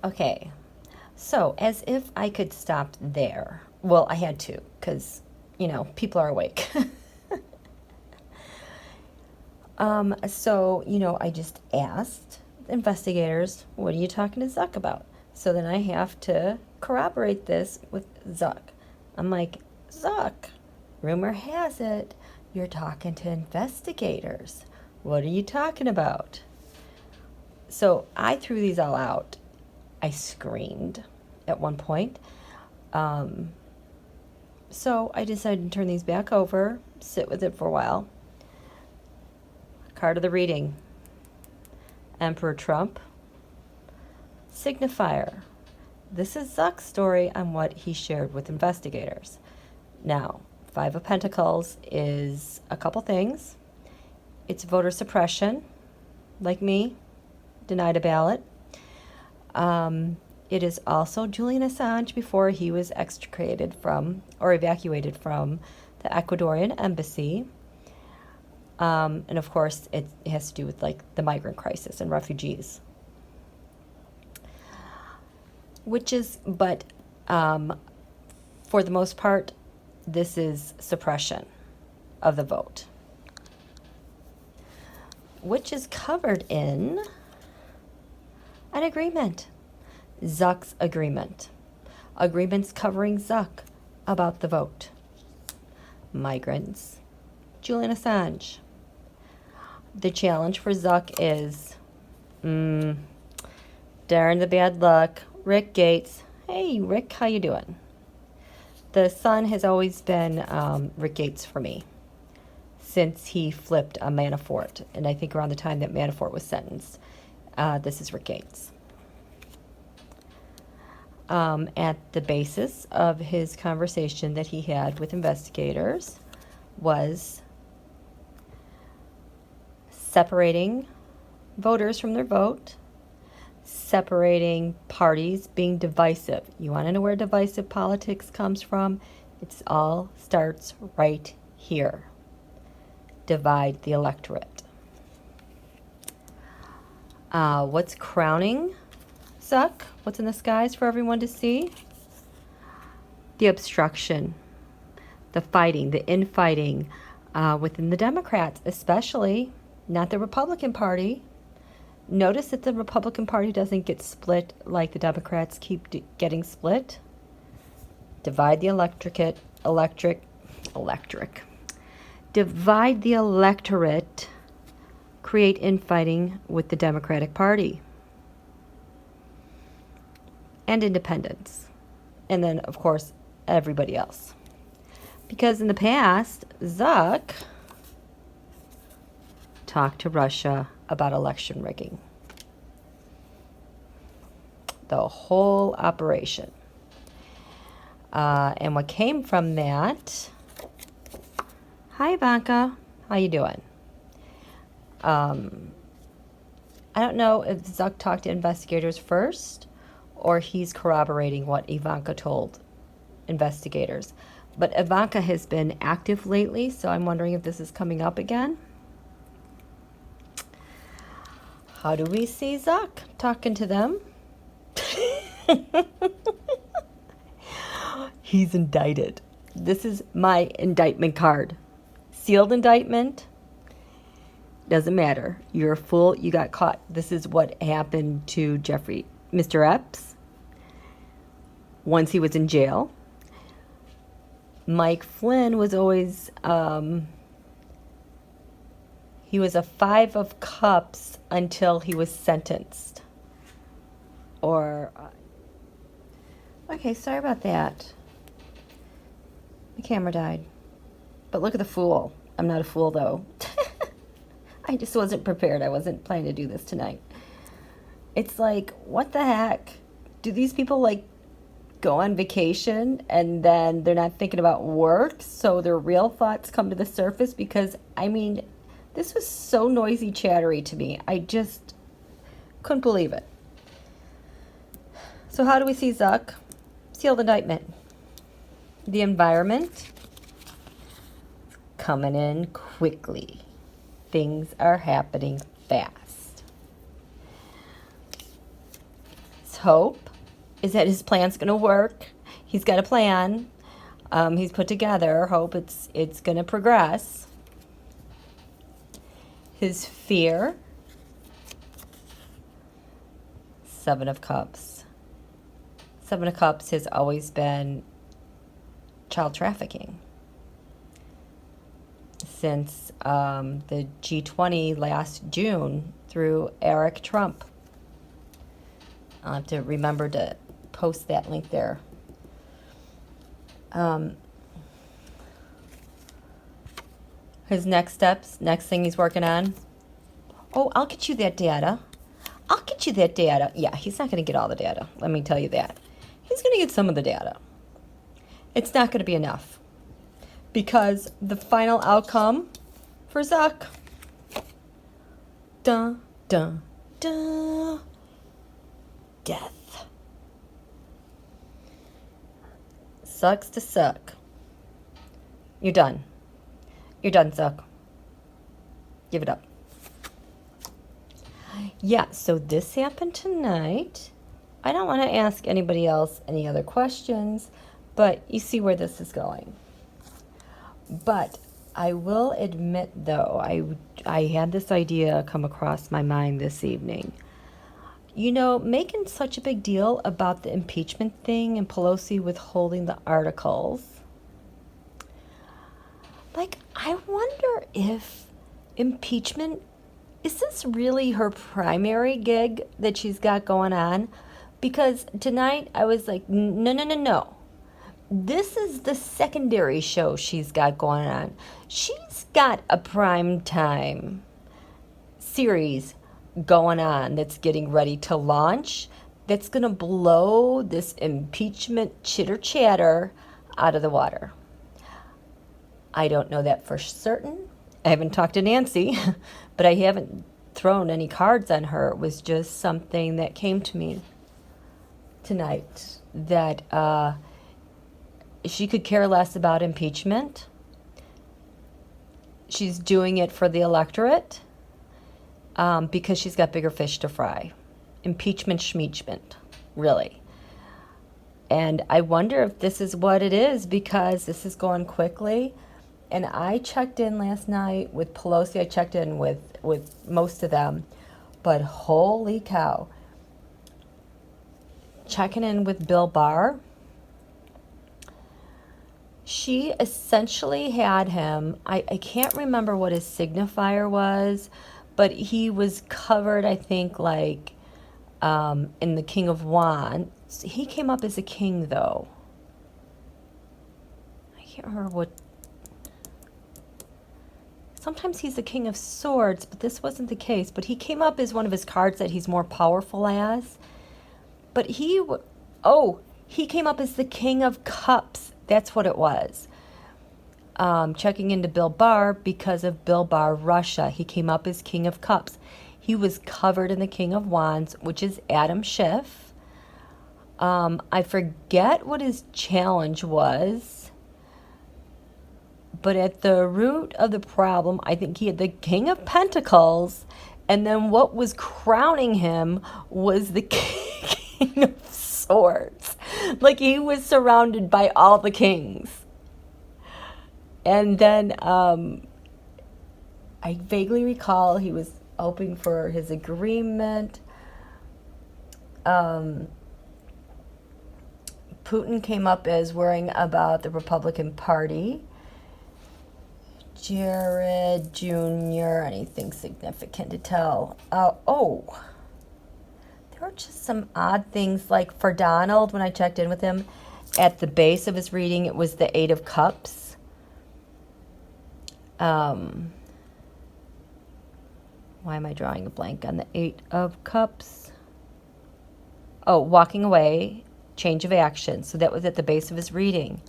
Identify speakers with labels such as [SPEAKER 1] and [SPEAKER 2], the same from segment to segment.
[SPEAKER 1] Okay, so as if I could stop there. Well, I had to, because, people are awake. I just asked investigators, what are you talking to Zuck about? So then I have to corroborate this with Zuck. I'm like, Zuck, rumor has it you're talking to investigators. What are you talking about? So I threw these all out. I screamed at one point. So I decided to turn these back over, sit with it for a while. Card of the reading. Emperor Trump. Signifier. This is Zuck's story on what he shared with investigators. Now, Five of Pentacles is a couple things. It's voter suppression, like me, denied a ballot. It is also Julian Assange before he was extricated from or evacuated from the Ecuadorian embassy. And of course, it has to do with like the migrant crisis and refugees. But for the most part, this is suppression of the vote, which is covered in an agreement. Zuck's agreement. Agreements covering Zuck about the vote. Migrants. Julian Assange. The challenge for Zuck is, darn the bad luck, Rick Gates. Hey, Rick, how you doing? The sun has always been Rick Gates for me since he flipped a Manafort. And I think around the time that Manafort was sentenced, this is Rick Gates. At the basis of his conversation that he had with investigators was separating voters from their vote, separating parties, being divisive. You want to know where divisive politics comes from? It all starts right here. Divide the electorate. What's crowning Zuck? What's in the skies for everyone to see? The obstruction, the fighting, the infighting within the Democrats, especially, not the Republican Party. Notice that the Republican Party doesn't get split like the Democrats keep getting split. Divide the electric. Divide the electorate. Create infighting with the Democratic Party. And independents. And then, of course, everybody else. Because in the past, Zuck talked to Russia about election rigging. The whole operation. And what came from that... Hi, Ivanka. How you doing? I don't know if Zuck talked to investigators first or he's corroborating what Ivanka told investigators. But Ivanka has been active lately, so I'm wondering if this is coming up again. How do we see Zuck talking to them? He's indicted. This is my indictment card. Sealed indictment. Doesn't matter. You're a fool. You got caught. This is what happened to Mr. Epps, once he was in jail. Mike Flynn was always, he was a 5 of cups until he was sentenced. Okay, sorry about that. The camera died. But look at the fool. I'm not a fool, though. I just wasn't prepared. I wasn't planning to do this tonight. It's like, what the heck? Do these people, go on vacation and then they're not thinking about work, so their real thoughts come to the surface? Because, this was so noisy, chattery to me. I just couldn't believe it. So how do we see Zuck? Sealed indictment. The environment coming in quickly. Things are happening fast. hope is that his plan's going to work. He's got a plan. He's put together. Hope it's going to progress. His fear, Seven of Cups. Seven of Cups has always been child trafficking. Since the G20 last June through Eric Trump. I'll have to remember to post that link there. His next steps, next thing he's working on. Oh, I'll get you that data. I'll get you that data. Yeah, he's not going to get all the data. Let me tell you that. He's going to get some of the data. It's not going to be enough. Because the final outcome for Zuck. Dun, dun, dun. Death. Sucks to suck. You're done. You're done, Zuck. Give it up. Yeah, so this happened tonight. I don't want to ask anybody else any other questions, but you see where this is going. But I will admit, though, I had this idea come across my mind this evening. You know, making such a big deal about the impeachment thing and Pelosi withholding the articles. Like, I wonder if impeachment, is this really her primary gig that she's got going on? Because tonight I was like, no. This is the secondary show she's got going on. She's got a prime time series going on that's getting ready to launch, that's going to blow this impeachment chitter chatter out of the water. I don't know that for certain. I haven't talked to Nancy, but I haven't thrown any cards on her. It was just something that came to me tonight, that she could care less about impeachment. She's doing it for the electorate. Because she's got bigger fish to fry. Impeachment schmeachment, really. And I wonder if this is what it is, because this is going quickly. And I checked in last night with Pelosi. I checked in with most of them. But holy cow. Checking in with Bill Barr. She essentially had him, I can't remember what his signifier was, but he was covered, I think, like in the King of Wands. He came up as a king, though. I can't remember what. Sometimes he's the King of Swords, but this wasn't the case. But he came up as one of his cards that he's more powerful as. But he came up as the King of Cups. That's what it was. Checking into Bill Barr because of Bill Barr Russia. He came up as King of Cups. He was covered in the King of Wands, which is Adam Schiff. I forget what his challenge was, but at the root of the problem, I think he had the King of Pentacles, and then what was crowning him was the King of Swords. Like, he was surrounded by all the kings. And then I vaguely recall he was hoping for his agreement. Putin came up as worrying about the Republican Party. Jared Jr., anything significant to tell? There were just some odd things, like for Donald, when I checked in with him, at the base of his reading, it was the Eight of Cups. Why am I drawing a blank on the Eight of Cups? Oh, walking away, change of action. So that was at the base of his reading.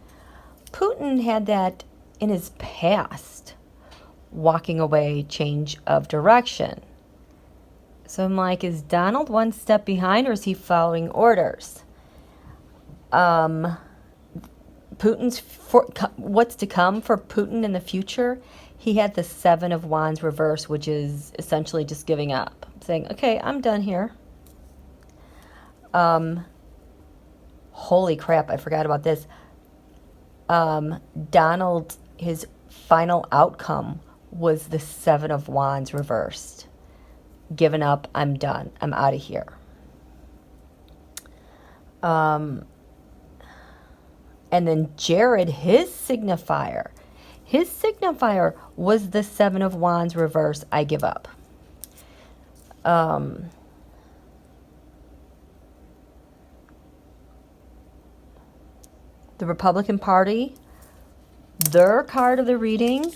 [SPEAKER 1] Putin had that in his past, walking away, change of direction. So I'm like, is Donald one step behind, or is he following orders? What's to come for Putin in the future? He had the Seven of Wands reverse, which is essentially just giving up, saying, okay, I'm done here. Holy crap, I forgot about this. Donald, his final outcome was the Seven of Wands reversed. Given up, I'm done. I'm out of here. And then Jared, his signifier was the Seven of Wands reverse. I give up. The Republican Party, their card of the reading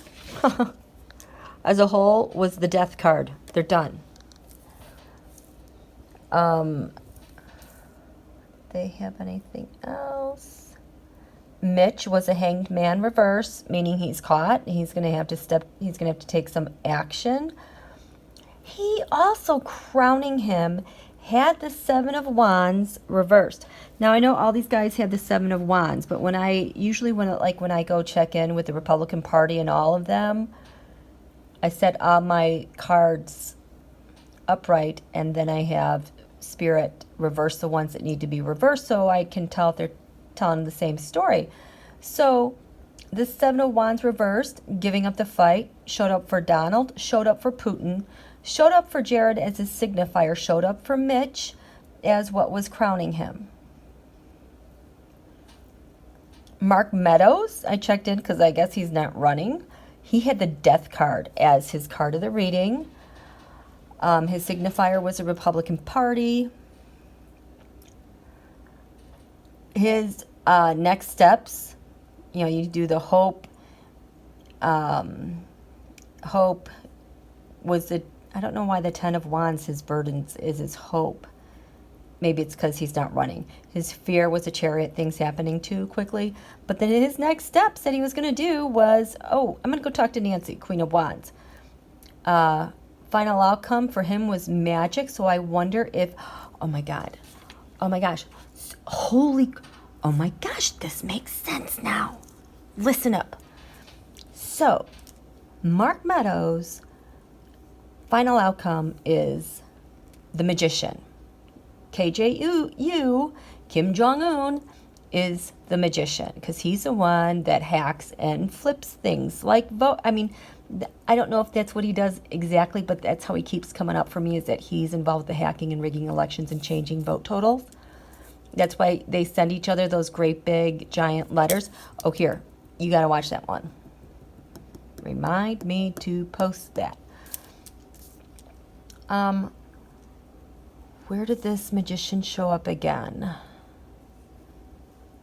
[SPEAKER 1] as a whole was the Death card. They're done. They have anything else? Mitch was a Hanged Man reverse, meaning he's caught. He's going to have to take some action. He also, crowning him, had the Seven of Wands reversed. Now, I know all these guys have the Seven of Wands, but when I go check in with the Republican Party and all of them, I set all my cards upright, and then I have Spirit reverse the ones that need to be reversed so I can tell if they're telling the same story. So the Seven of Wands reversed, giving up the fight, showed up for Donald, showed up for Putin, showed up for Jared as a signifier, showed up for Mitch as what was crowning him. Mark Meadows, I checked in because I guess he's not running. He had the Death card as his card of the reading. His signifier was the Republican Party. His next steps, you do the hope. Hope was I don't know why the Ten of Wands, his burdens is his hope. Maybe it's because he's not running. His fear was a Chariot, things happening too quickly. But then his next steps that he was going to do was, I'm going to go talk to Nancy, Queen of Wands. Final outcome for him was magic. So I wonder if, oh my gosh, this makes sense now. Listen up. So, Mark Meadows' final outcome is the Magician. KJU, Kim Jong-un, is the Magician because he's the one that hacks and flips things like vote. I mean, I don't know if that's what he does exactly, but that's how he keeps coming up for me, is that he's involved with the hacking and rigging elections and changing vote totals. That's why they send each other those great big giant letters. Oh, here, you got to watch that one. Remind me to post that. Where did this Magician show up again?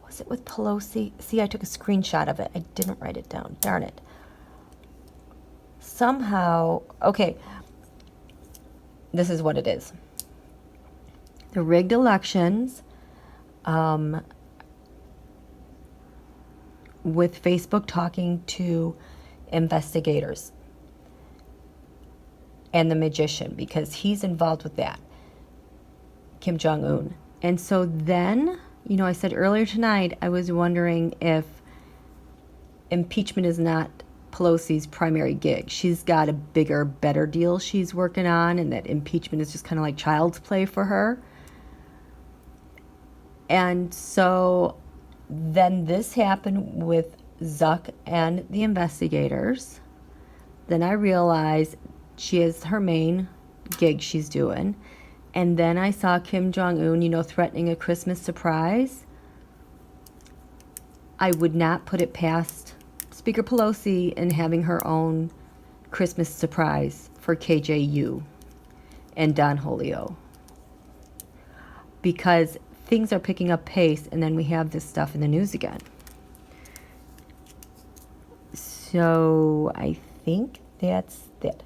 [SPEAKER 1] Was it with Pelosi? See, I took a screenshot of it. I didn't write it down. Darn it. Somehow, okay, this is what it is. The rigged elections, with Facebook talking to investigators and the Magician, because he's involved with that, Kim Jong-un. And so then, I said earlier tonight, I was wondering if impeachment is not Pelosi's primary gig. She's got a bigger, better deal she's working on, and that impeachment is just kind of like child's play for her. And so then this happened with Zuck and the investigators. Then I realized she has her main gig she's doing. And then I saw Kim Jong-un, threatening a Christmas surprise. I would not put it past Speaker Pelosi in having her own Christmas surprise for KJU and Don Julio. Because things are picking up pace, and then we have this stuff in the news again. So I think that's it.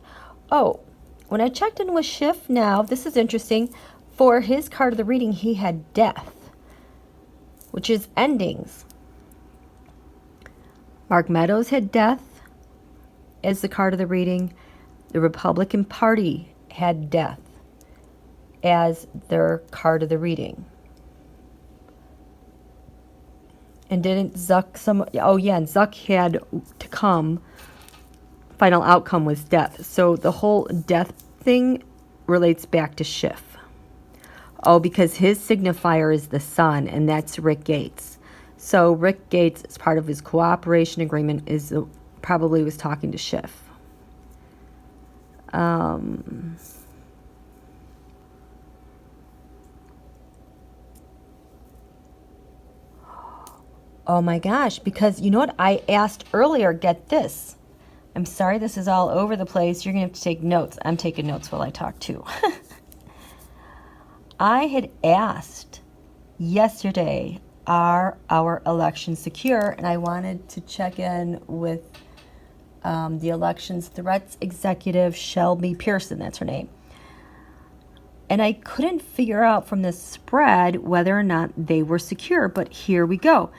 [SPEAKER 1] Oh, when I checked in with Schiff now, this is interesting. For his card of the reading, he had Death, which is endings. Mark Meadows had Death as the card of the reading. The Republican Party had Death as their card of the reading. And didn't Zuck and Zuck had to come. Final outcome was Death. So the whole Death thing relates back to Schiff. Oh, because his signifier is the sun, and that's Rick Gates. So Rick Gates, as part of his cooperation agreement, probably was talking to Schiff. Oh my gosh, because you know what I asked earlier, get this. I'm sorry this is all over the place. You're going to have to take notes. I'm taking notes while I talk too. I had asked yesterday, are our elections secure? And I wanted to check in with the elections threats executive, Shelby Pearson, that's her name. And I couldn't figure out from the spread whether or not they were secure, but here we go.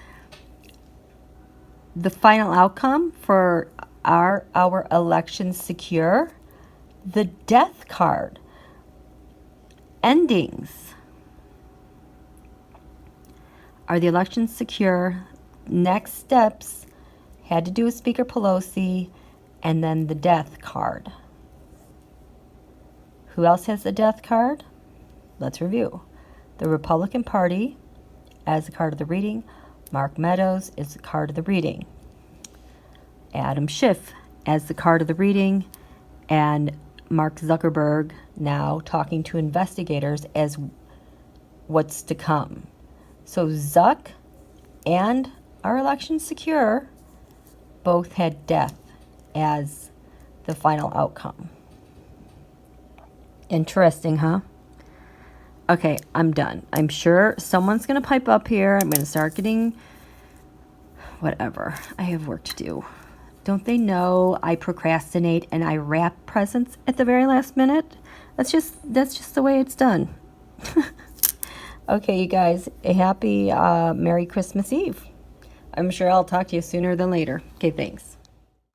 [SPEAKER 1] The final outcome for our elections secure? The death card. Endings. Are the elections secure? Next steps had to do with Speaker Pelosi, and then the death card. Who else has the death card? Let's review. The Republican Party as the card of the reading. Mark Meadows is the card of the reading. Adam Schiff as the card of the reading. And Mark Zuckerberg now talking to investigators as what's to come. So Zuck and our election secure both had death as the final outcome. Interesting, huh? Okay, I'm done. I'm sure someone's going to pipe up here. I'm going to start getting whatever. I have work to do. Don't they know I procrastinate and I wrap presents at the very last minute? That's just the way it's done. Okay, you guys, a happy Merry Christmas Eve. I'm sure I'll talk to you sooner than later. Okay, thanks.